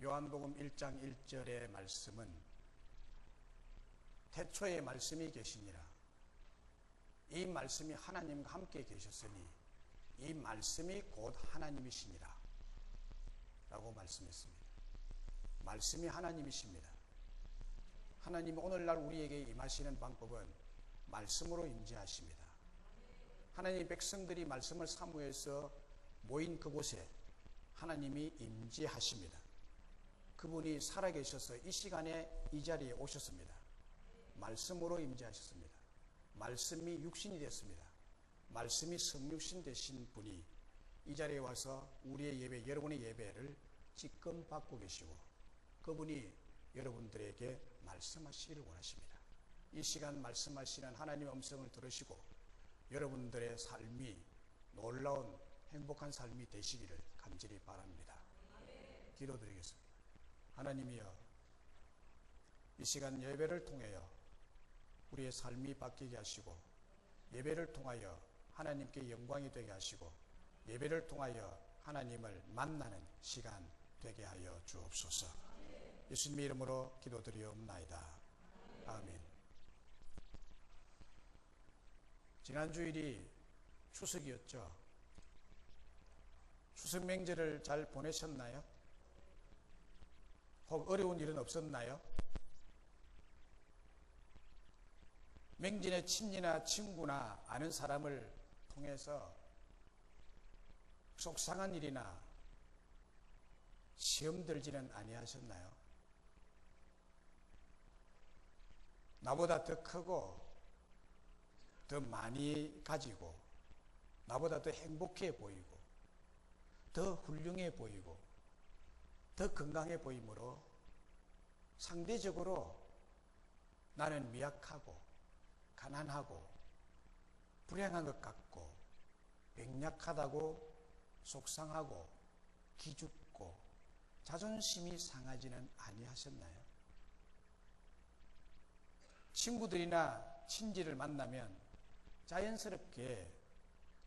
요한복음 1장 1절의 말씀은 태초에 말씀이 계시니라. 이 말씀이 하나님과 함께 계셨으니 이 말씀이 곧 하나님이시니라 라고 말씀했습니다. 말씀이 하나님이십니다. 하나님이 오늘날 우리에게 임하시는 방법은 말씀으로 임재하십니다. 하나님 백성들이 말씀을 사모해서 모인 그곳에 하나님이 임재하십니다. 그분이 살아계셔서 이 시간에 이 자리에 오셨습니다. 말씀으로 임재하셨습니다. 말씀이 육신이 됐습니다. 말씀이 성육신 되신 분이 이 자리에 와서 우리의 예배, 여러분의 예배를 지금 받고 계시고 그분이 여러분들에게 말씀하시기를 원하십니다. 이 시간 말씀하시는 하나님의 음성을 들으시고 여러분들의 삶이 놀라운 행복한 삶이 되시기를 간절히 바랍니다. 기도드리겠습니다. 하나님이여, 이 시간 예배를 통하여 우리의 삶이 바뀌게 하시고 예배를 통하여 하나님께 영광이 되게 하시고 예배를 통하여 하나님을 만나는 시간 되게 하여 주옵소서. 예수님의 이름으로 기도드리옵나이다. 아멘. 지난 주일이 추석이었죠. 추석 명절을 잘 보내셨나요? 혹 어려운 일은 없었나요? 맹진의 친지나 친구나 아는 사람을 통해서 속상한 일이나 시험 들지는 아니하셨나요? 나보다 더 크고 더 많이 가지고 나보다 더 행복해 보이고 더 훌륭해 보이고 더 건강해 보이므로 상대적으로 나는 미약하고 가난하고 불행한 것 같고 병약하다고 속상하고 기죽고 자존심이 상하지는 아니하셨나요? 친구들이나 친지를 만나면 자연스럽게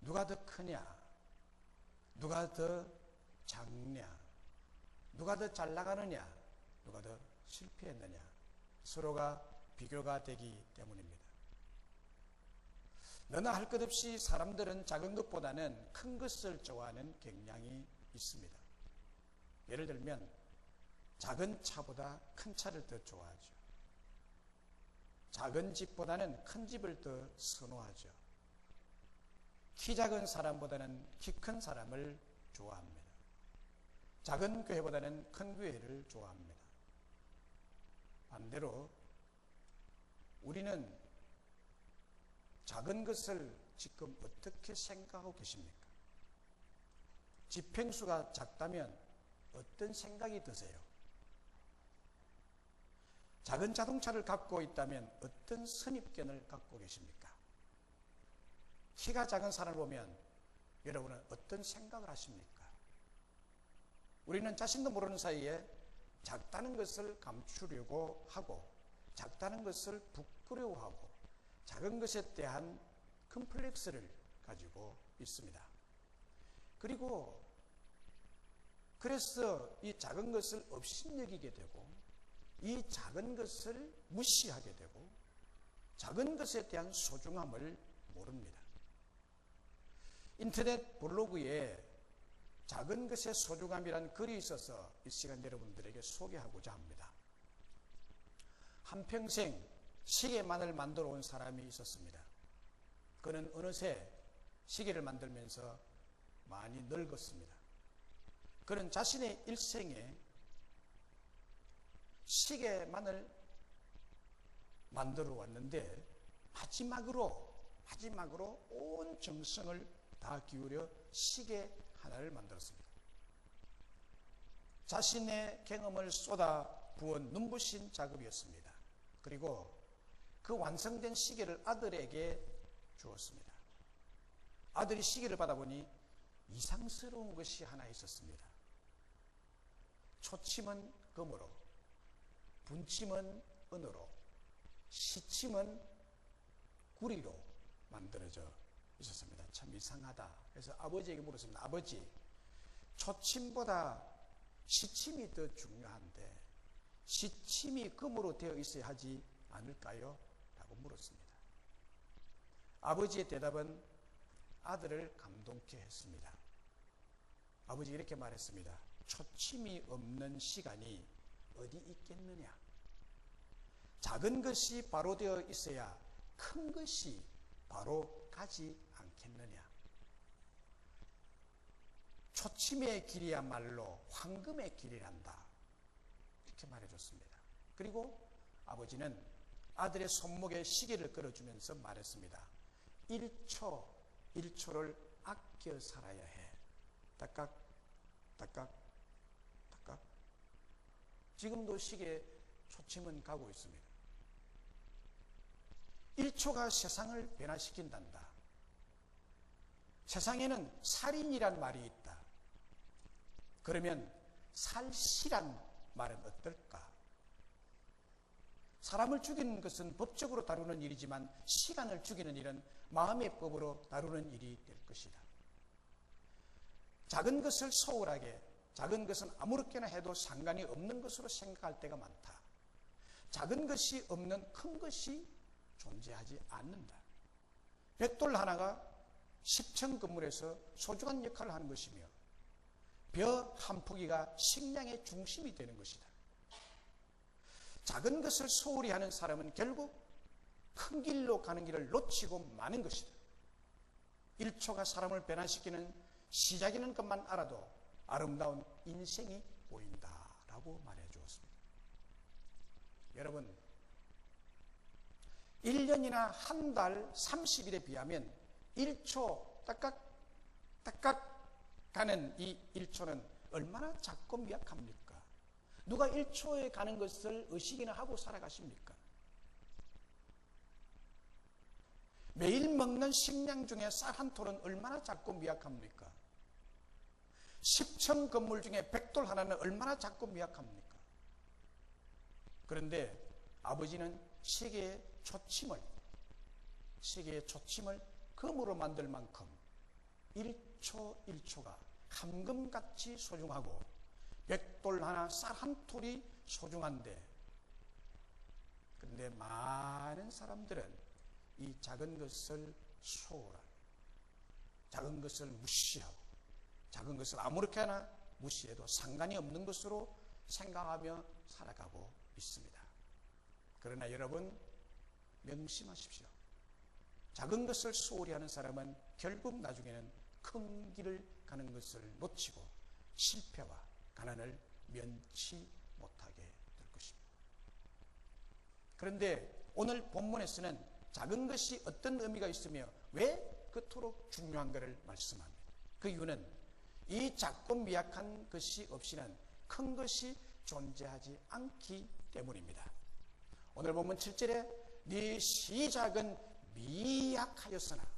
누가 더 크냐, 누가 더 작냐, 누가 더 잘 나가느냐, 누가 더 실패했느냐 서로가 비교가 되기 때문입니다. 너나 할 것 없이 사람들은 작은 것보다는 큰 것을 좋아하는 경향이 있습니다. 예를 들면 작은 차보다 큰 차를 더 좋아하죠. 작은 집보다는 큰 집을 더 선호하죠. 키 작은 사람보다는 키 큰 사람을 좋아합니다. 작은 교회보다는 큰 교회를 좋아합니다. 반대로 우리는 작은 것을 지금 어떻게 생각하고 계십니까? 지평수가 작다면 어떤 생각이 드세요? 작은 자동차를 갖고 있다면 어떤 선입견을 갖고 계십니까? 키가 작은 사람을 보면 여러분은 어떤 생각을 하십니까? 우리는 자신도 모르는 사이에 작다는 것을 감추려고 하고 작다는 것을 부끄러워하고 작은 것에 대한 컴플렉스를 가지고 있습니다. 그래서 이 작은 것을 업신여기게 되고 이 작은 것을 무시하게 되고 작은 것에 대한 소중함을 모릅니다. 인터넷 블로그에 작은 것의 소중함이란 글이 있어서 이 시간 여러분들에게 소개하고자 합니다. 한평생 시계만을 만들어 온 사람이 있었습니다. 그는 어느새 시계를 만들면서 많이 늙었습니다. 그는 자신의 일생에 시계만을 만들어 왔는데 마지막으로 온 정성을 다 기울여 시계 하나를 만들었습니다. 자신의 경험을 쏟아 부은 눈부신 작업이었습니다. 그리고 그 완성된 시계를 아들에게 주었습니다. 아들이 시계를 받아보니 이상스러운 것이 하나 있었습니다. 초침은 금으로, 분침은 은으로, 시침은 구리로 만들어져 있었습니다. 참 이상하다. 그래서 아버지에게 물었습니다. 아버지, 초침보다 시침이 더 중요한데 시침이 금으로 되어 있어야 하지 않을까요? 라고 물었습니다. 아버지의 대답은 아들을 감동케 했습니다. 아버지가 이렇게 말했습니다. 초침이 없는 시간이 어디 있겠느냐? 작은 것이 바로 되어 있어야 큰 것이 바로 가지 않겠느냐? 초침의 길이야말로 황금의 길이란다. 이렇게 말해줬습니다. 그리고 아버지는 아들의 손목에 시계를 걸어주면서 말했습니다. 1초 1초를 아껴 살아야 해. 딱깍 딱깍 딱깍. 지금도 시계에 초침은 가고 있습니다. 1초가 세상을 변화시킨단다. 세상에는 살인이란 말이 있다. 그러면 살시란 말은 어떨까? 사람을 죽이는 것은 법적으로 다루는 일이지만 시간을 죽이는 일은 마음의 법으로 다루는 일이 될 것이다. 작은 것을 소홀하게, 작은 것은 아무렇게나 해도 상관이 없는 것으로 생각할 때가 많다. 작은 것이 없는 큰 것이 존재하지 않는다. 벽돌 하나가 10층 건물에서 소중한 역할을 하는 것이며 벼 한 포기가 식량의 중심이 되는 것이다. 작은 것을 소홀히 하는 사람은 결국 큰 길로 가는 길을 놓치고 마는 것이다. 1초가 사람을 변화시키는 시작이는 것만 알아도 아름다운 인생이 보인다라고 말해 주었습니다. 여러분, 1년이나 한 달 30일에 비하면 1초 딱깍 딱깍 가는 이 1초는 얼마나 작고 미약합니까? 누가 1초에 가는 것을 의식이나 하고 살아가십니까? 매일 먹는 식량 중에 쌀 한 톨은 얼마나 작고 미약합니까? 10층 건물 중에 벽돌 하나는 얼마나 작고 미약합니까? 그런데 아버지는 시계의 초침을 금으로 만들 만큼 1초 1초가 황금같이 소중하고 벽돌 하나 쌀 한 톨이 소중한데, 그런데 많은 사람들은 이 작은 것을 소홀하고 작은 것을 무시하고 작은 것을 아무렇게나 무시해도 상관이 없는 것으로 생각하며 살아가고 있습니다. 그러나 여러분, 명심하십시오. 작은 것을 소홀히 하는 사람은 결국 나중에는 큰 길을 가는 것을 놓치고 실패와 가난을 면치 못하게 될 것입니다. 그런데 오늘 본문에서는 작은 것이 어떤 의미가 있으며 왜 그토록 중요한 것을 말씀합니다. 그 이유는 이 작고 미약한 것이 없이는 큰 것이 존재하지 않기 때문입니다. 오늘 본문 7절에 네 시작은 미약하였으나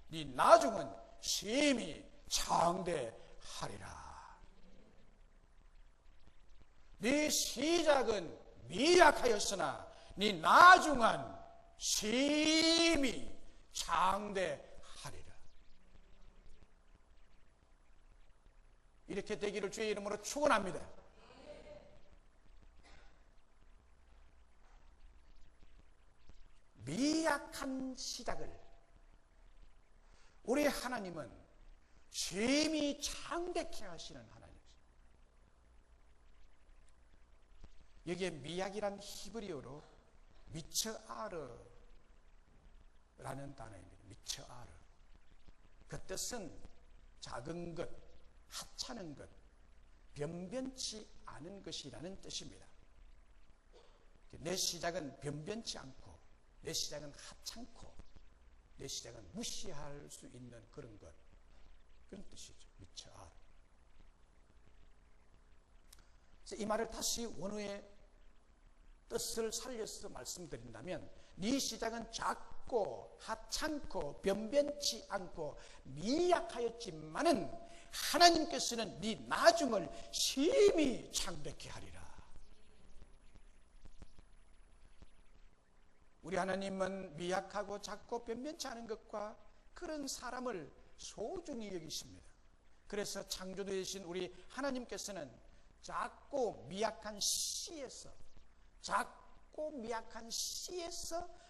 네 나중은 심히 장대하리라. 네 시작은 미약하였으나 네 나중은 심히 장대하리라. 이렇게 되기를 주의 이름으로 축원합니다. 미약한 시작을 우리 하나님은 심히 장대케 하시는 하나님이십니다. 여기에 미약이란 히브리어로 미처아르라는 단어입니다. 미처아르. 그 뜻은 작은 것, 하찮은 것, 변변치 않은 것이라는 뜻입니다. 내 시작은 변변치 않고 내 시작은 하찮고 내 시작은 무시할 수 있는 그런 것, 그런 뜻이죠. 미처아르. 이 말을 다시 원어의 뜻을 살려서 말씀드린다면 네 시작은 작고 하찮고 변변치 않고 미약하였지만은 하나님께서는 네 나중을 심히 창대케 하리라. 우리 하나님은 미약하고 작고 변변치 않은 것과 그런 사람을 소중히 여기십니다. 그래서 창조주이신 우리 하나님께서는 작고 미약한 씨에서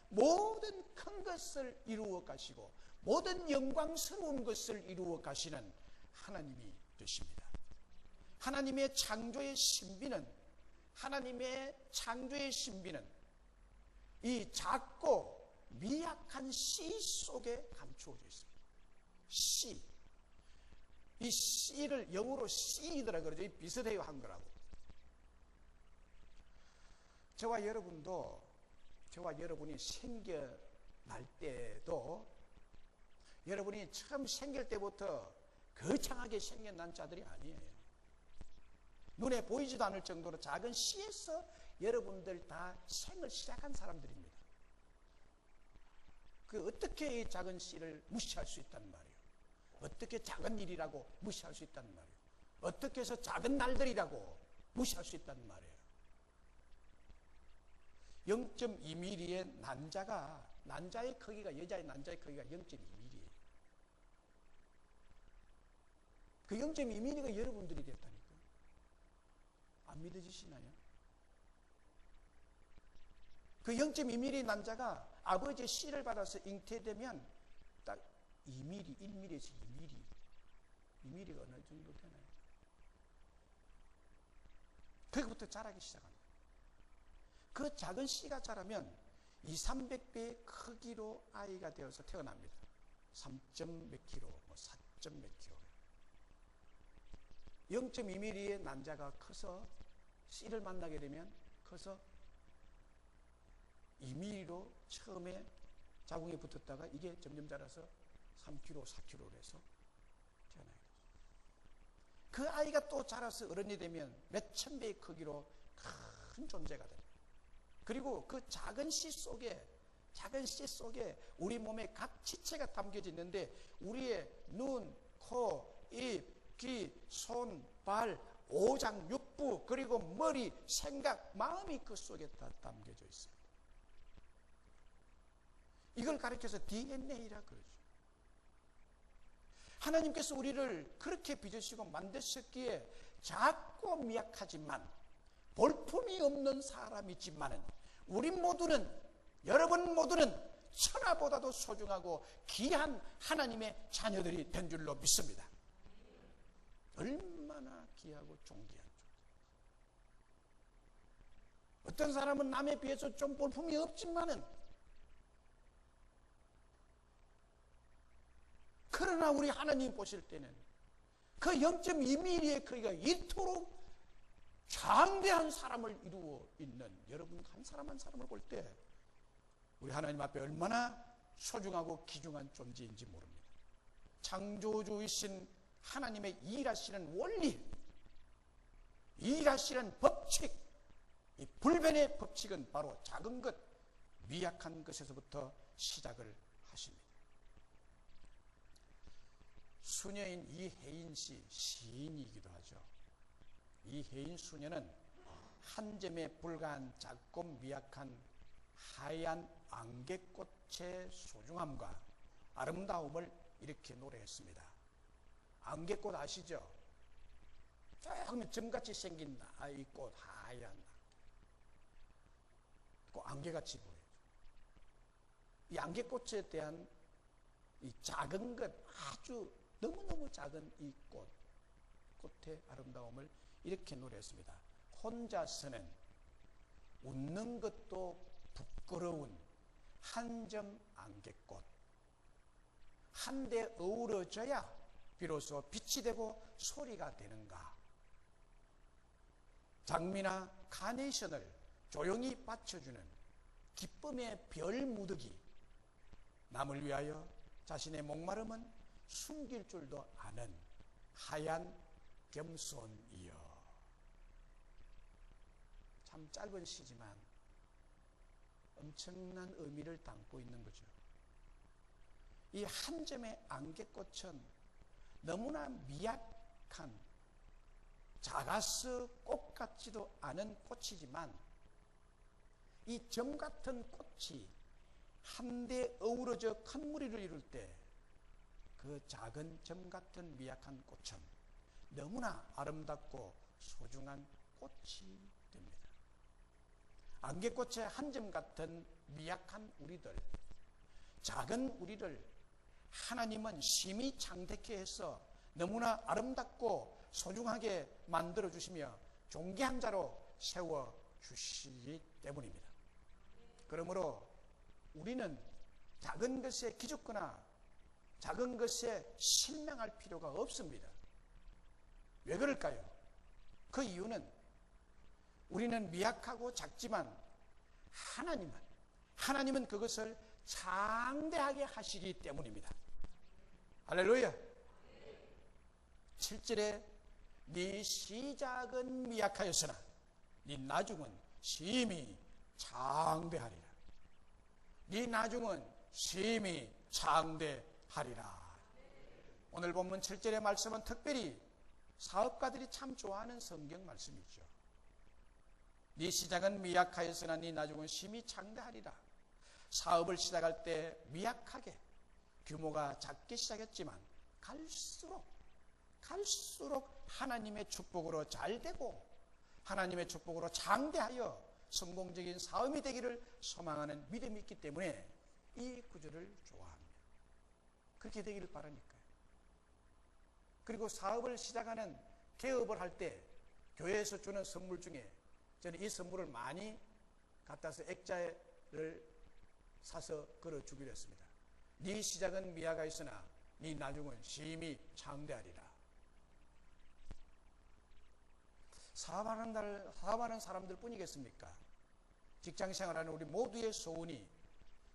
모든 큰 것을 이루어 가시고 모든 영광스러운 것을 이루어 가시는 하나님이 되십니다. 하나님의 창조의 신비는 이 작고 미약한 씨 속에 감추어져 있습니다. 씨. 이 씨를 영어로 씨이더라 그러죠. 비슷해요, 한글하고. 저와 여러분이 생겨날 때도 여러분이 처음 생길 때부터 거창하게 생겨난 자들이 아니에요. 눈에 보이지도 않을 정도로 작은 씨에서 여러분들 다 생을 시작한 사람들입니다. 어떻게 이 작은 씨를 무시할 수 있단 말이에요? 어떻게 작은 일이라고 무시할 수 있단 말이에요? 어떻게 해서 작은 날들이라고 무시할 수 있단 말이에요? 0.2mm의 난자의 크기가, 여자의 난자의 크기가 0.2mm예요. 그 0.2mm가 여러분들이 됐다니까. 안 믿어지시나요? 그 0.2mm 난자가 아버지의 씨를 받아서 잉태되면 딱 2mm, 1mm에서 2mm가 어느 정도 되나요? 거기부터 자라기 시작합니다. 그 작은 씨가 자라면 200~300배의 크기로 아이가 되어서 태어납니다. 3점 몇 킬로, 4점 몇 킬로. 0.2mm의 난자가 커서 씨를 만나게 되면 커서 2mm로 처음에 자궁에 붙었다가 이게 점점 자라서 3kg, 4kg로 해서 태어나게 되죠. 그 아이가 또 자라서 어른이 되면 몇천 배의 크기로 큰 존재가 됩니다. 그리고 그 작은 씨 속에 우리 몸의 각 지체가 담겨져 있는데 우리의 눈, 코, 입, 귀, 손, 발, 오장, 육부, 그리고 머리, 생각, 마음이 그 속에 다 담겨져 있습니다. 이걸 가리켜서 DNA라 그러죠. 하나님께서 우리를 그렇게 빚으시고 만드셨기에 작고 미약하지만 볼품이 없는 사람이지만은 우리 모두는, 여러분 모두는 천하보다도 소중하고 귀한 하나님의 자녀들이 된 줄로 믿습니다. 얼마나 귀하고 존귀한 존재. 어떤 사람은 남에 비해서 좀 볼품이 없지만은, 그러나 우리 하나님 보실 때는 그 0.2mm의 크기가 이토록 장대한 사람을 이루어 있는 여러분 한 사람 한 사람을 볼 때 우리 하나님 앞에 얼마나 소중하고 귀중한 존재인지 모릅니다. 창조주이신 하나님의 일하시는 원리, 일하시는 법칙, 이 불변의 법칙은 바로 작은 것, 미약한 것에서부터 시작을 하십니다. 수녀인 이혜인 씨, 시인이기도 하죠. 이혜인 수녀는 한 점에 불과한 작고 미약한 하얀 안개꽃의 소중함과 아름다움을 이렇게 노래했습니다. 안개꽃 아시죠? 조금 점같이 생긴 이 꽃, 하얀 그 안개같이 보여요. 이 안개꽃에 대한 이 작은 것, 아주 너무너무 작은 이 꽃의 아름다움을 이렇게 노래했습니다. 혼자서는 웃는 것도 부끄러운 한 점 안개꽃, 한데 어우러져야 비로소 빛이 되고 소리가 되는가. 장미나 카네이션을 조용히 받쳐주는 기쁨의 별 무더기, 남을 위하여 자신의 목마름은 숨길 줄도 아는 하얀 겸손이여. 참 짧은 시지만 엄청난 의미를 담고 있는 거죠. 이 한 점의 안개꽃은 너무나 미약한, 작아서 꽃 같지도 않은 꽃이지만 이 점 같은 꽃이 한데 어우러져 큰 무리를 이룰 때 그 작은 점 같은 미약한 꽃은 너무나 아름답고 소중한 꽃이 됩니다. 안개꽃의 한 점 같은 미약한 우리들, 작은 우리를 하나님은 심히 창대케 해서 너무나 아름답고 소중하게 만들어 주시며 존귀한 자로 세워 주시기 때문입니다. 그러므로 우리는 작은 것에 기죽거나 작은 것에 실망할 필요가 없습니다. 왜 그럴까요? 그 이유는 우리는 미약하고 작지만 하나님은 그것을 장대하게 하시기 때문입니다. 할렐루야. 7절에 네 시작은 미약하였으나 네 나중은 심히 장대하리라. 네 나중은 심히 장대하리라. 오늘 본문 7절의 말씀은 특별히 사업가들이 참 좋아하는 성경 말씀이죠. 네 시작은 미약하였으나 네 나중은 심히 장대하리라. 사업을 시작할 때 미약하게 규모가 작게 시작했지만 갈수록 하나님의 축복으로 잘 되고 하나님의 축복으로 장대하여 성공적인 사업이 되기를 소망하는 믿음이 있기 때문에 이 구절을 좋아합니다. 그렇게 되기를 바라니까요. 그리고 사업을 시작하는 개업을 할 때 교회에서 주는 선물 중에 저는 이 선물을 많이 갖다서 액자를 사서 걸어주기로 했습니다. 네 시작은 미약하 있으나 네 나중은 심히 장대하리라. 사업하는 사람들 뿐이겠습니까? 직장생활하는 우리 모두의 소원이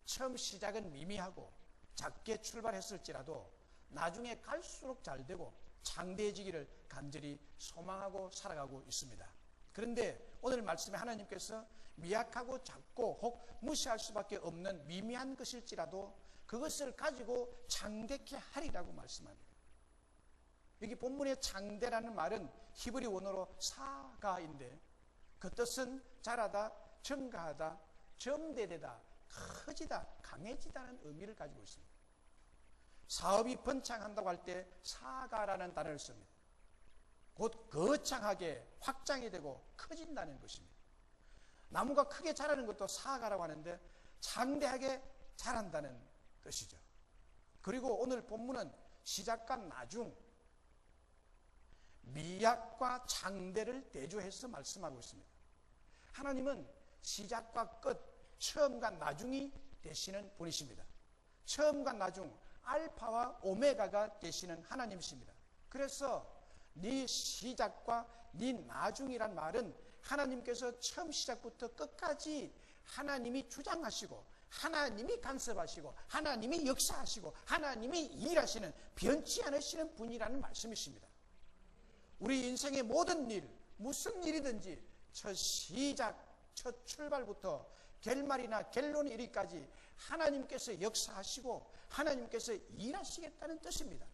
처음 시작은 미미하고 작게 출발했을지라도 나중에 갈수록 잘되고 장대해지기를 간절히 소망하고 살아가고 있습니다. 그런데 오늘 말씀에 하나님께서 미약하고 작고 혹 무시할 수밖에 없는 미미한 것일지라도 그것을 가지고 장대케 하리라고 말씀합니다. 여기 본문의 장대라는 말은 히브리 원어로 사가인데 그 뜻은 자라다, 증가하다, 점대되다, 커지다, 강해지다는 의미를 가지고 있습니다. 사업이 번창한다고 할 때 사가라는 단어를 씁니다. 곧 거창하게 확장이 되고 커진다는 것입니다. 나무가 크게 자라는 것도 사가라고 하는데 장대하게 자란다는 뜻이죠. 그리고 오늘 본문은 시작과 나중, 미약과 장대를 대조해서 말씀하고 있습니다. 하나님은 시작과 끝, 처음과 나중이 되시는 분이십니다. 처음과 나중, 알파와 오메가가 되시는 하나님이십니다. 그래서 네 시작과 네 나중이란 말은 하나님께서 처음 시작부터 끝까지 하나님이 주장하시고 하나님이 간섭하시고 하나님이 역사하시고 하나님이 일하시는 변치 않으시는 분이라는 말씀이십니다. 우리 인생의 모든 일, 무슨 일이든지 첫 시작, 첫 출발부터 결말이나 결론에 이르기까지 하나님께서 역사하시고 하나님께서 일하시겠다는 뜻입니다.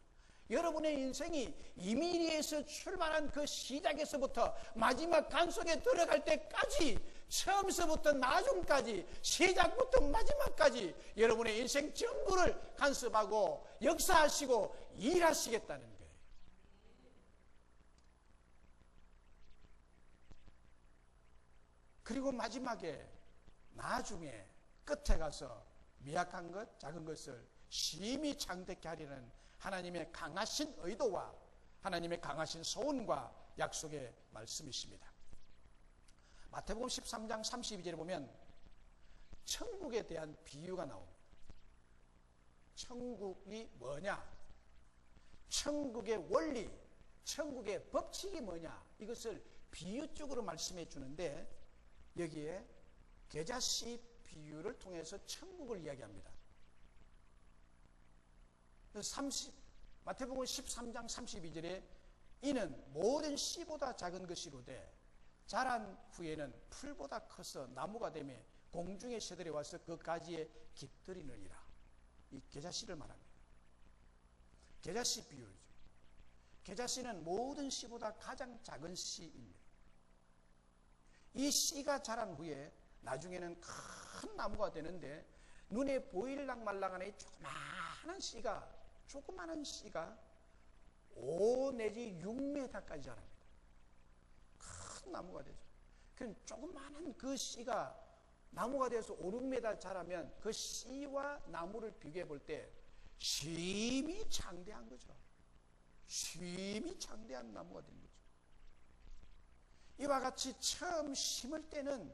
여러분의 인생이 이민희에서 출발한 그 시작에서부터 마지막 간속에 들어갈 때까지 처음서부터 나중까지 시작부터 마지막까지 여러분의 인생 전부를 간섭하고 역사하시고 일하시겠다는 거예요. 그리고 마지막에 나중에 끝에 가서 미약한 것, 작은 것을 심히 장대케 하리는 하나님의 강하신 의도와 하나님의 강하신 소원과 약속의 말씀이십니다. 마태복음 13장 32절에 보면 천국에 대한 비유가 나옵니다. 천국이 뭐냐? 천국의 원리, 천국의 법칙이 뭐냐? 이것을 비유적으로 말씀해 주는데 여기에 겨자씨 비유를 통해서 천국을 이야기합니다. 마태복음 13장 32절에 이는 모든 씨보다 작은 것이로되 자란 후에는 풀보다 커서 나무가 되며 공중의 새들이 와서 그 가지에 깃들이느니라. 이 겨자씨를 말합니다. 겨자씨 비유죠. 겨자씨는 모든 씨보다 가장 작은 씨입니다. 이 씨가 자란 후에 나중에는 큰 나무가 되는데 눈에 보일락 말락한 이 조그마한 씨가 조그마한 씨가 5 내지 6m까지 자랍니다. 큰 나무가 되죠. 그 조그마한 그 씨가 나무가 돼서 5, 6m 자라면 그 씨와 나무를 비교해 볼 때 심히 장대한 거죠. 심히 장대한 나무가 된 거죠. 이와 같이 처음 심을 때는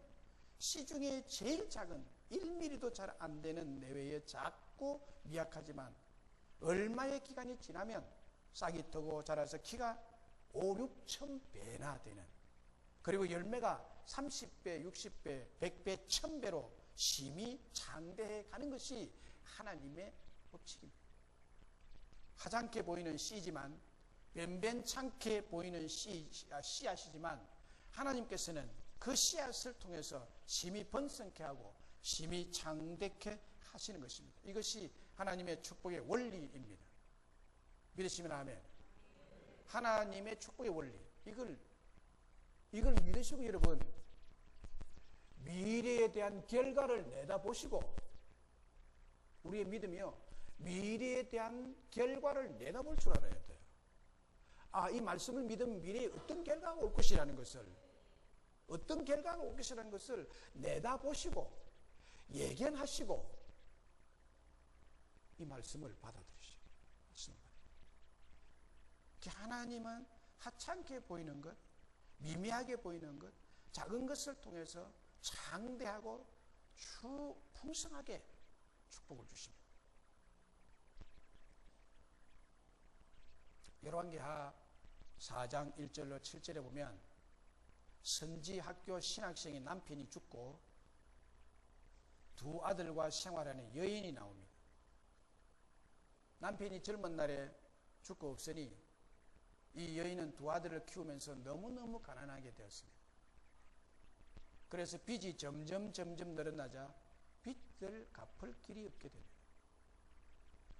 씨 중에 제일 작은 1mm도 잘 안 되는 내외에 작고 미약하지만 얼마의 기간이 지나면 싹이 트고 자라서 키가 5, 6천 배나 되는, 그리고 열매가 30배, 60배, 100배, 1000배로 심히 장대해 가는 것이 하나님의 법칙입니다. 하찮게 보이는 씨지만, 변변찮게 보이는 씨앗이지만 하나님께서는 그 씨앗을 통해서 심히 번성케 하고 심히 장대케 하시는 것입니다. 이것이 하나님의 축복의 원리입니다. 믿으시면 아멘. 하나님의 축복의 원리, 이걸 믿으시고 여러분, 미래에 대한 결과를 내다보시고, 우리의 믿음이요, 미래에 대한 결과를 내다볼 줄 알아야 돼요. 이 말씀을 믿으면 미래에 어떤 결과가 올 것이라는 것을, 어떤 결과가 올 것이라는 것을 내다보시고 예견하시고 이 말씀을 받아들이시죠. 하나님은 하찮게 보이는 것, 미미하게 보이는 것, 작은 것을 통해서 장대하고 풍성하게 축복을 주십니다. 열왕기하 4장 1절로 7절에 보면 선지학교 신학생의 남편이 죽고 두 아들과 생활하는 여인이 나옵니다. 남편이 젊은 날에 죽고 없으니 이 여인은 두 아들을 키우면서 너무너무 가난하게 되었습니다. 그래서 빚이 점점 늘어나자 빚을 갚을 길이 없게 됩니다.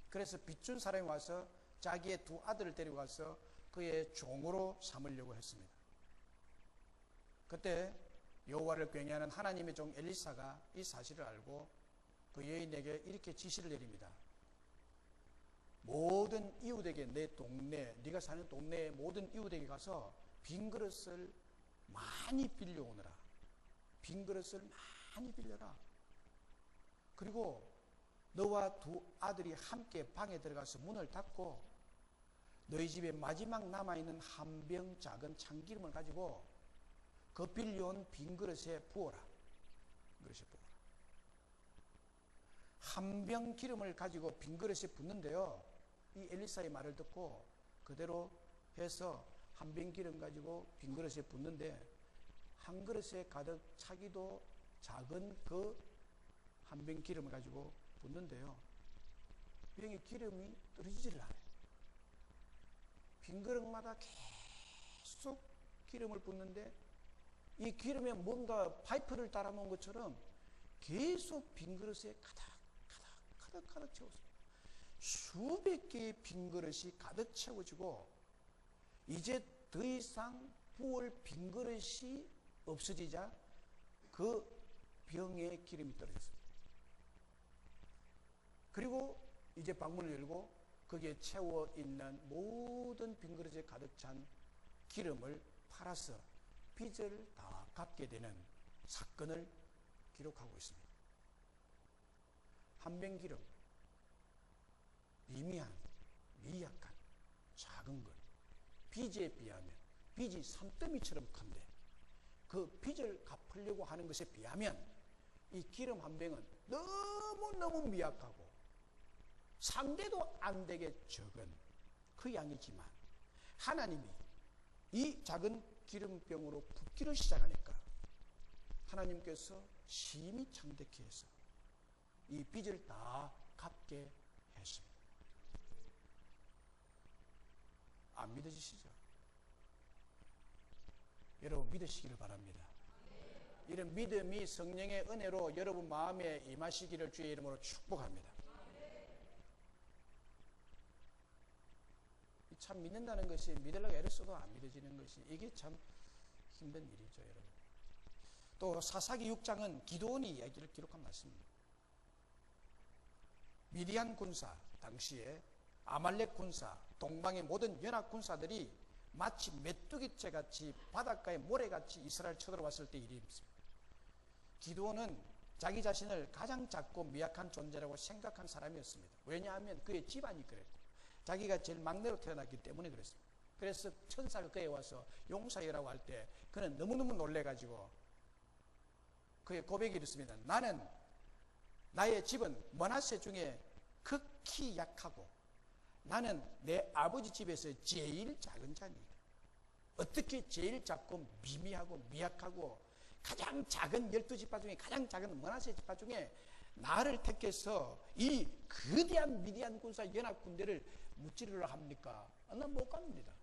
그래서 빚 준 사람이 와서 자기의 두 아들을 데리고 가서 그의 종으로 삼으려고 했습니다. 그때 여호와를 경외하는 하나님의 종 엘리사가 이 사실을 알고 그 여인에게 이렇게 지시를 내립니다. 모든 이웃에게, 내 동네, 네가 사는 동네의 모든 이웃에게 가서 빈 그릇을 많이 빌려오너라. 빈 그릇을 많이 빌려라. 그리고 너와 두 아들이 함께 방에 들어가서 문을 닫고 너희 집에 마지막 남아있는 한 병 작은 참기름을 가지고 그 빌려온 빈 그릇에 부어라. 그릇에 부어라. 한 병 기름을 가지고 빈 그릇에 붓는데요, 이 엘리사의 말을 듣고 그대로 해서 한 병 기름 가지고 빈 그릇에 붓는데 한 그릇에 가득 차기도 작은 그 한 병 기름을 가지고 붓는데요, 병에 기름이 떨어지지를 않아요. 빈 그릇마다 계속 기름을 붓는데 이 기름에 뭔가 파이프를 따라 놓은 것처럼 계속 빈 그릇에 가득 채웠습니다. 수백 개의 빈 그릇이 가득 채워지고 이제 더 이상 부을 빈 그릇이 없어지자 그 병에 기름이 떨어졌습니다. 그리고 이제 방문을 열고 거기에 채워 있는 모든 빈 그릇에 가득 찬 기름을 팔아서 빚을 다 갚게 되는 사건을 기록하고 있습니다. 한 병 기름, 미미한, 미약한, 작은 것, 빚에 비하면 빚이 산더미처럼 큰데 그 빚을 갚으려고 하는 것에 비하면 이 기름 한 병은 너무너무 미약하고 상대도 안 되게 적은 그 양이지만 하나님이 이 작은 기름병으로 붓기를 시작하니까 하나님께서 심히 창대케 해서 이 빚을 다 갚게 했습니다. 안 믿어지시죠? 여러분 믿으시기를 바랍니다. 이런 믿음이 성령의 은혜로 여러분 마음에 임하시기를 주의 이름으로 축복합니다. 참 믿는다는 것이 믿으려고 애를 써도 안 믿어지는 것이 이게 참 힘든 일이죠, 여러분. 또 사사기 6장은 기드온이 이야기를 기록한 말씀입니다. 미디안 군사 당시에 아말렉 군사, 동방의 모든 연합 군사들이 마치 메뚜기째 같이 바닷가의 모래같이 이스라엘 쳐들어왔을 때 일이 있습니다. 기드온은 자기 자신을 가장 작고 미약한 존재라고 생각한 사람이었습니다. 왜냐하면 그의 집안이 그랬고 자기가 제일 막내로 태어났기 때문에 그랬습니다. 그래서 천사가 그에 와서 용사여라고 할 때 그는 너무너무 놀래가지고 그의 고백이 이렇습니다. 나는 나의 집은 므낫세 중에 극히 약하고 나는 내 아버지 집에서 제일 작은 자니이다. 어떻게 제일 작고 미미하고 미약하고 가장 작은 12지파 중에 가장 작은 므낫세 지파 중에 나를 택해서 이 거대한 미디안 군사 연합 군대를 무찌르려 합니까? 난 못 갑니다.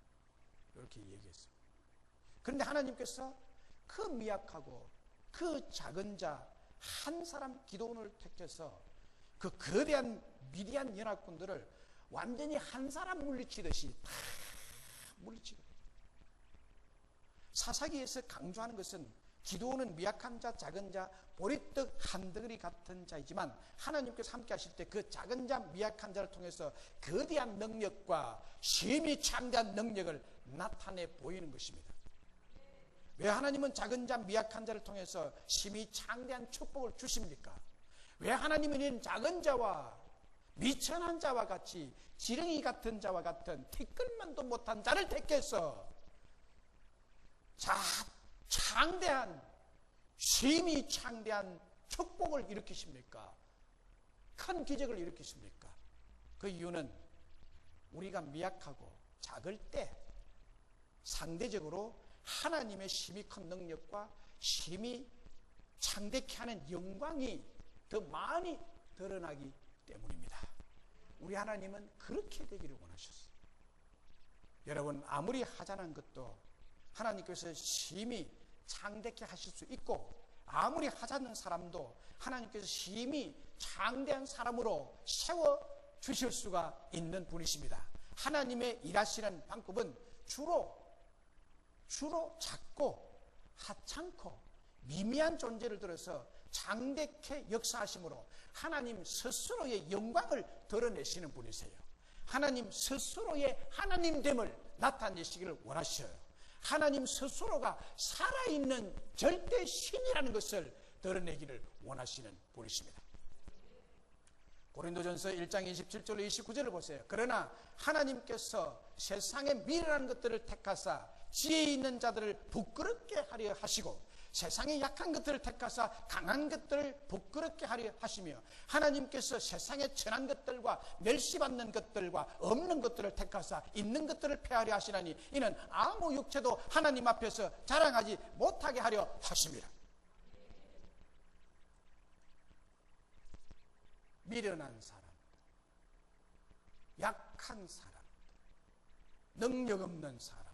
이렇게 얘기했어요. 그런데 하나님께서 그 미약하고 그 작은 자 한 사람 기드온을 택해서 그 거대한 미디안 연합군들을 완전히 한 사람 물리치듯이 다 물리치고, 사사기에서 강조하는 것은 기드온은 미약한 자, 작은 자, 보리떡 한 덩어리 같은 자이지만 하나님께서 함께 하실 때 그 작은 자, 미약한 자를 통해서 거대한 능력과 심히 창대한 능력을 나타내 보이는 것입니다. 왜 하나님은 작은 자, 미약한 자를 통해서 심히 창대한 축복을 주십니까? 왜 하나님은 이런 작은 자와 미천한 자와 같이 지렁이 같은 자와 같은 티끌만도 못한 자를 택해서 창대한, 심히 창대한 축복을 일으키십니까? 큰 기적을 일으키십니까? 그 이유는 우리가 미약하고 작을 때 상대적으로 하나님의 심히 큰 능력과 심히 창대케 하는 영광이 더 많이 드러나기 때문입니다. 우리 하나님은 그렇게 되기를 원하셨어요. 여러분, 아무리 하찮은 것도 하나님께서 심히 창대케 하실 수 있고, 아무리 하찮은 사람도 하나님께서 심히 창대한 사람으로 세워주실 수가 있는 분이십니다. 하나님의 일하시는 방법은 주로 작고 하찮고 미미한 존재를 들어서 창대케 역사하심으로 하나님 스스로의 영광을 드러내시는 분이세요. 하나님 스스로의 하나님됨을 나타내시기를 원하셔요. 하나님 스스로가 살아있는 절대 신이라는 것을 드러내기를 원하시는 분이십니다. 고린도전서 1장 27절 29절을 보세요. 그러나 하나님께서 세상의 미련한 것들을 택하사 지혜 있는 자들을 부끄럽게 하려 하시고, 세상의 약한 것들을 택하사 강한 것들을 부끄럽게 하려 하시며, 하나님께서 세상의 천한 것들과 멸시받는 것들과 없는 것들을 택하사 있는 것들을 폐하려 하시나니 이는 아무 육체도 하나님 앞에서 자랑하지 못하게 하려 하십니다. 미련한 사람, 약한 사람, 능력 없는 사람,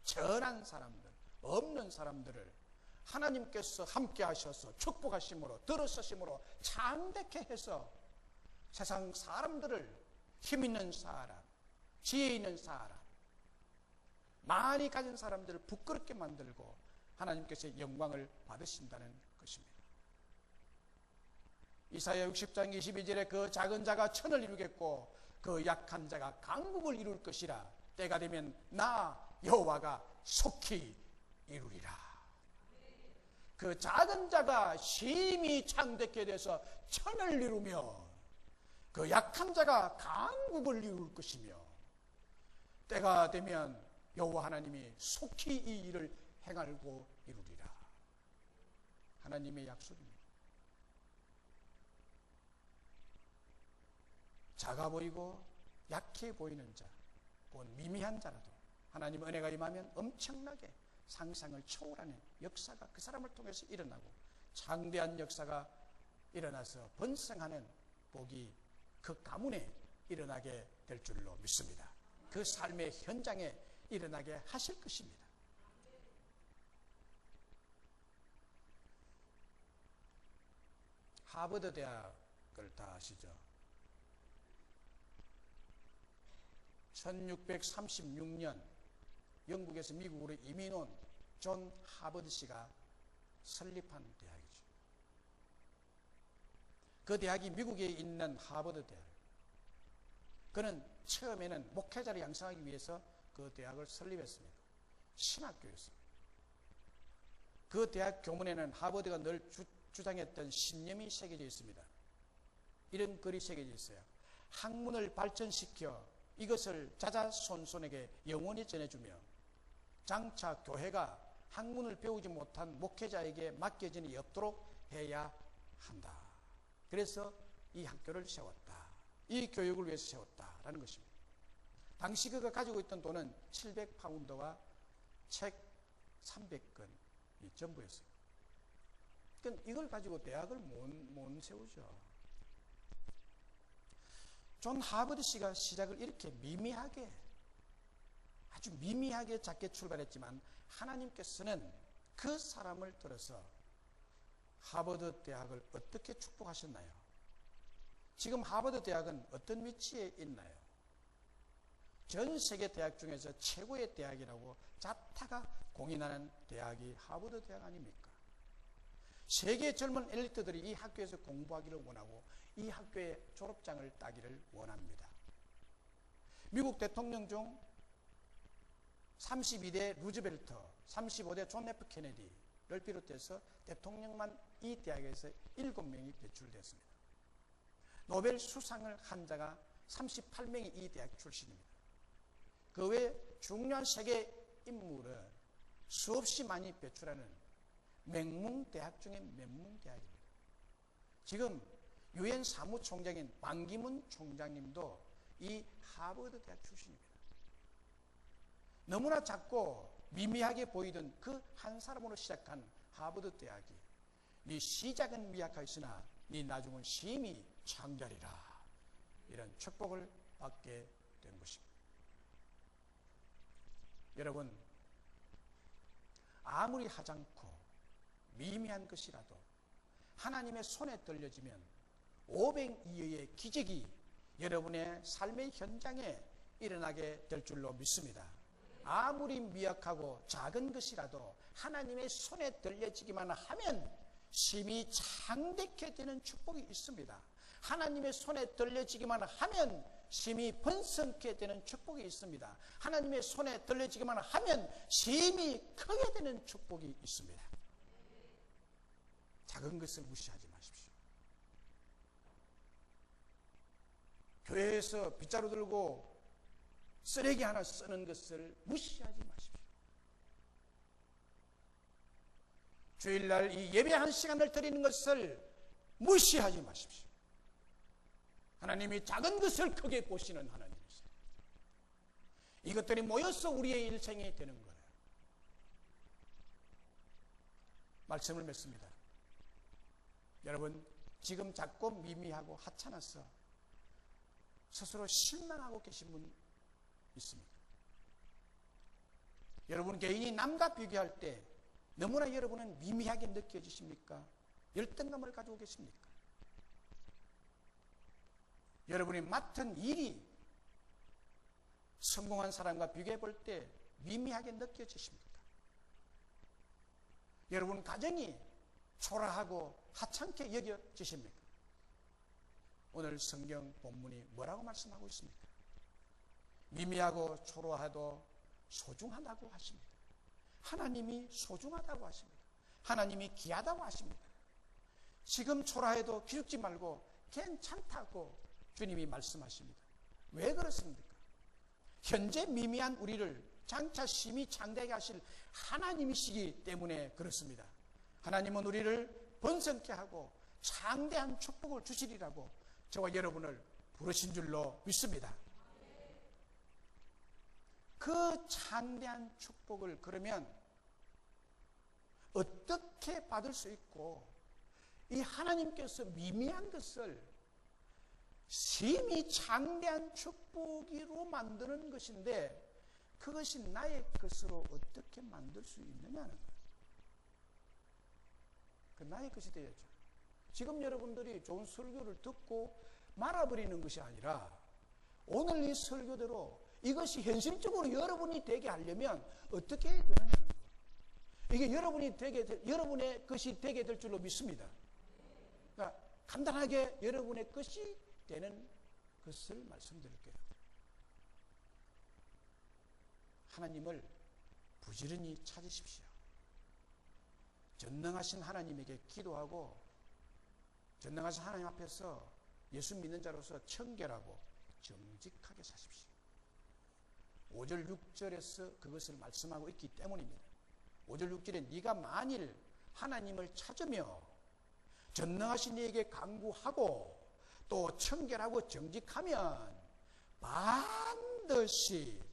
천한 사람들, 없는 사람들을 하나님께서 함께 하셔서 축복하심으로 들어서심으로 창대케 해서 세상 사람들을 힘 있는 사람, 지혜 있는 사람, 많이 가진 사람들을 부끄럽게 만들고 하나님께서 영광을 받으신다는 것입니다. 이사야 60장 22절에 그 작은 자가 천을 이루겠고 그 약한 자가 강국을 이룰 것이라. 때가 되면 나 여호와가 속히 이루리라. 그 작은 자가 심히 창대케 돼서 천을 이루며 그 약한 자가 강국을 이룰 것이며, 때가 되면 여호와 하나님이 속히 이 일을 행하고 이루리라. 하나님의 약속입니다. 작아 보이고 약해 보이는 자, 곧 미미한 자라도 하나님 은혜가 임하면 엄청나게 상상을 초월하는 역사가 그 사람을 통해서 일어나고, 창대한 역사가 일어나서 번성하는 복이 그 가문에 일어나게 될 줄로 믿습니다. 그 삶의 현장에 일어나게 하실 것입니다. 하버드 대학을 다 아시죠? 1636년 영국에서 미국으로 이민 온 존 하버드 씨가 설립한 대학이죠. 그 대학이 미국에 있는 하버드 대학, 그는 처음에는 목회자를 양성하기 위해서 그 대학을 설립했습니다. 신학교였습니다. 그 대학 교문에는 하버드가 늘 주장했던 신념이 새겨져 있습니다. 이런 글이 새겨져 있어요. 학문을 발전시켜 이것을 자자손손에게 영원히 전해주며 장차 교회가 학문을 배우지 못한 목회자에게 맡겨진 일이 없도록 해야 한다. 그래서 이 학교를 세웠다. 이 교육을 위해서 세웠다라는 것입니다. 당시 그가 가지고 있던 돈은 700파운드와 책 300권이 전부였어요. 그러니까 이걸 가지고 대학을 못 세우죠. 존 하버드 씨가 시작을 이렇게 미미하게, 아주 미미하게 작게 출발했지만 하나님께서는 그 사람을 들어서 하버드 대학을 어떻게 축복하셨나요? 지금 하버드 대학은 어떤 위치에 있나요? 전 세계 대학 중에서 최고의 대학이라고 자타가 공인하는 대학이 하버드 대학 아닙니까? 세계 젊은 엘리트들이 이 학교에서 공부하기를 원하고 이 학교의 졸업장을 따기를 원합니다. 미국 대통령 중 32대 루즈벨트, 35대 존 F 케네디를 비롯해서 대통령만 이 대학에서 7명이 배출됐습니다. 노벨 수상을 한 자가 38명이 이 대학 출신입니다. 그 외 중요한 세계 인물은 수없이 많이 배출하는 맹문대학 중에 맹문대학입니다. 지금 유엔 사무총장인 반기문 총장님도 이 하버드 대학 출신입니다. 너무나 작고 미미하게 보이던 그 한 사람으로 시작한 하버드 대학이 네 시작은 미약하였으나 네 나중은 심히 창대하리라, 이런 축복을 받게 된 것입니다. 여러분, 아무리 하찮고 미미한 것이라도 하나님의 손에 떨려지면 500이의 기적이 여러분의 삶의 현장에 일어나게 될 줄로 믿습니다. 아무리 미약하고 작은 것이라도 하나님의 손에 떨려지기만 하면 심히 창대케 되는 축복이 있습니다. 하나님의 손에 떨려지기만 하면 심히 번성케 되는 축복이 있습니다. 하나님의 손에 떨려지기만 하면 심히 크게 되는 축복이 있습니다. 작은 것을 무시하지 마십시오. 교회에서 빗자루 들고 쓰레기 하나 쓰는 것을 무시하지 마십시오. 주일날 이 예배 한 시간을 드리는 것을 무시하지 마십시오. 하나님이 작은 것을 크게 보시는 하나님이세요. 이것들이 모여서 우리의 일생이 되는 거예요. 말씀을 맺습니다. 여러분, 지금 작고 미미하고 하찮아서 스스로 실망하고 계신 분 있습니까? 여러분 개인이 남과 비교할 때 너무나 여러분은 미미하게 느껴지십니까? 열등감을 가지고 계십니까? 여러분이 맡은 일이 성공한 사람과 비교해 볼 때 미미하게 느껴지십니까? 여러분 가정이 초라하고 하찮게 여겨지십니까? 오늘 성경 본문이 뭐라고 말씀하고 있습니까? 미미하고 초라해도 소중하다고 하십니다. 하나님이 소중하다고 하십니다. 하나님이 귀하다고 하십니다. 지금 초라해도 기죽지 말고 괜찮다고 주님이 말씀하십니다. 왜 그렇습니까? 현재 미미한 우리를 장차 심히 창대하게 하실 하나님이시기 때문에 그렇습니다. 하나님은 우리를 번성케 하고 창대한 축복을 주시리라고 저와 여러분을 부르신 줄로 믿습니다. 그 창대한 축복을 그러면 어떻게 받을 수 있고, 이 하나님께서 미미한 것을 심히 창대한 축복으로 만드는 것인데 그것이 나의 것으로 어떻게 만들 수 있느냐는 거예요. 그 나의 것이 되어야죠. 지금 여러분들이 좋은 설교를 듣고 말아버리는 것이 아니라 오늘 이 설교대로 이것이 현실적으로 여러분이 되게 하려면 어떻게 해야 되느냐. 이게 여러분의 것이 되게 될 줄로 믿습니다. 그러니까 간단하게 여러분의 것이 되는 것을 말씀드릴게요. 하나님을 부지런히 찾으십시오. 전능하신 하나님에게 기도하고 전능하신 하나님 앞에서 예수 믿는 자로서 청결하고 정직하게 사십시오. 5절 6절에서 그것을 말씀하고 있기 때문입니다. 5절 6절에 네가 만일 하나님을 찾으며 전능하신 이에게 간구하고 또 청결하고 정직하면 반드시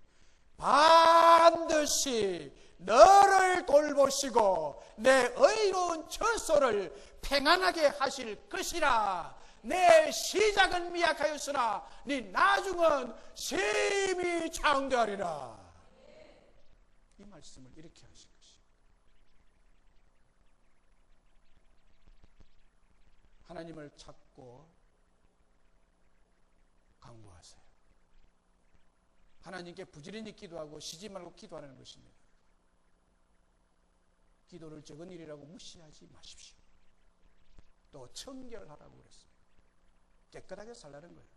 너를 돌보시고 내 의로운 처소를 평안하게 하실 것이라. 내 시작은 미약하였으나 네 나중은 심히 장대하리라. 이 말씀을 이렇게 하실 것이요. 하나님을 찾고 간구하세요. 하나님께 부지런히 기도하고 쉬지 말고 기도하는 것입니다. 기도를 적은 일이라고 무시하지 마십시오. 또 청결하라고 그랬어요. 깨끗하게 살라는 거예요.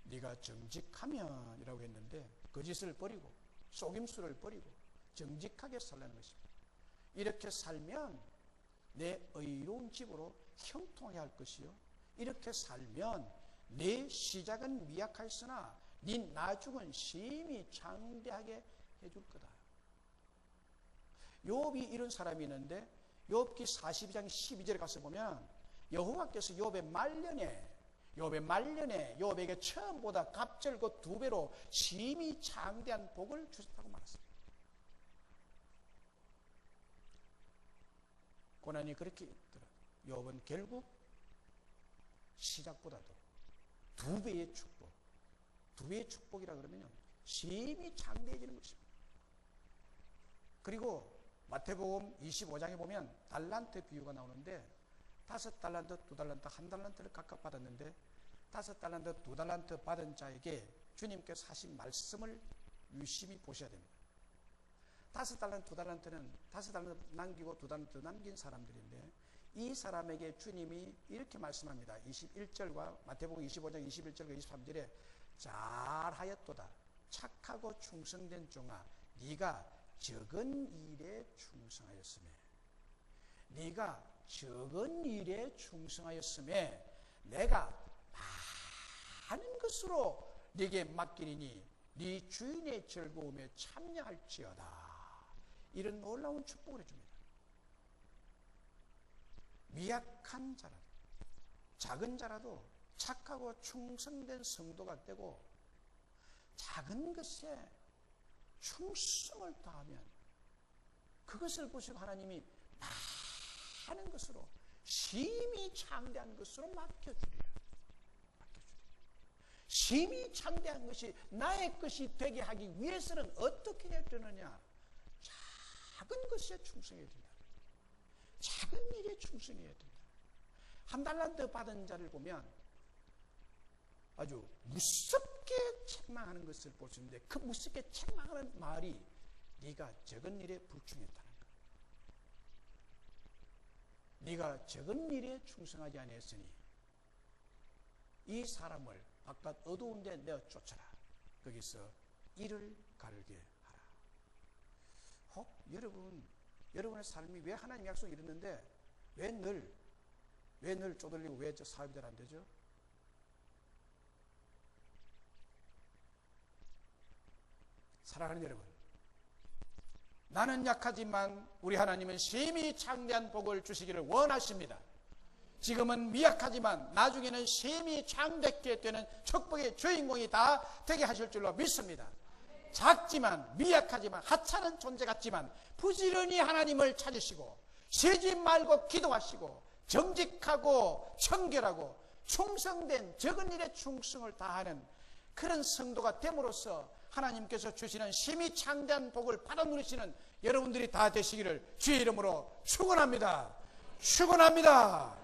네가 정직하면 이라고 했는데 거짓을 버리고 속임수를 버리고 정직하게 살라는 것입니다. 이렇게 살면 내 의로운 집으로 형통하게 할 것이요, 이렇게 살면 내 시작은 미약하였으나 네 나중은 심히 장대하게 해줄 거다. 욥이 이런 사람이 있는데 욥기 42장 12절에 가서 보면 여호와께서 욥의 말년에 욥에게 처음보다 갑절고 2배로 심히 장대한 복을 주셨다고 말했습니다. 고난이 그렇게 있더라. 욥은 결국 시작보다도 2배의 축복, 2배의 축복이라 그러면 심히 장대해지는 것입니다. 그리고 마태복음 25장에 보면 달란트 비유가 나오는데 5달란트, 2달란트, 1달란트를 각각 받았는데 5달란트, 2달란트 받은 자에게 주님께서 하신 말씀을 유심히 보셔야 됩니다. 5달란트, 2달란트는 5달란트 남기고 2달란트 남긴 사람들인데 이 사람에게 주님이 이렇게 말씀합니다. 21절과 마태복음 25장 21절과 23절에 잘하였도다. 착하고 충성된 종아, 네가 적은 일에 충성하였으며 네가 적은 일에 충성하였으며 내가 많은 것으로 네게 맡기리니 네 주인의 즐거움에 참여할지어다. 이런 놀라운 축복을 해줍니다. 미약한 자라도 작은 자라도 착하고 충성된 성도가 되고 작은 것에 충성을 다하면 그것을 보시고 하나님이 많은 것으로 심히 장대한 것으로 맡겨주리라. 심히 장대한 것이 나의 것이 되게 하기 위해서는 어떻게 해야 되느냐? 작은 것에 충성해야 된다. 작은 일에 충성해야 된다. 1달란트 받은 자를 보면 아주 무섭게 책망하는 것을 볼 수 있는데 그 무섭게 책망하는 말이 네가 적은 일에 불충했다는 것. 네가 적은 일에 충성하지 아니했으니 이 사람을 바깥 어두운 데 내어 쫓아라. 거기서 이를 가르게 하라. 여러분의 삶이 왜 하나님 약속이 이랬는데 왜 늘 쪼들리고 왜 저 사업이 잘 안 되죠? 사랑하는 여러분, 나는 약하지만 우리 하나님은 심히 장대한 복을 주시기를 원하십니다. 지금은 미약하지만 나중에는 심히 장대케 되는 축복의 주인공이 다 되게 하실 줄로 믿습니다. 작지만 미약하지만 하찮은 존재 같지만 부지런히 하나님을 찾으시고 쉬지 말고 기도하시고 정직하고 청결하고 충성된 적은 일에 충성을 다하는 그런 성도가 됨으로써 하나님께서 주시는 심히 장대한 복을 받아 누리시는 여러분들이 다 되시기를 주의 이름으로 축원합니다. 축원합니다.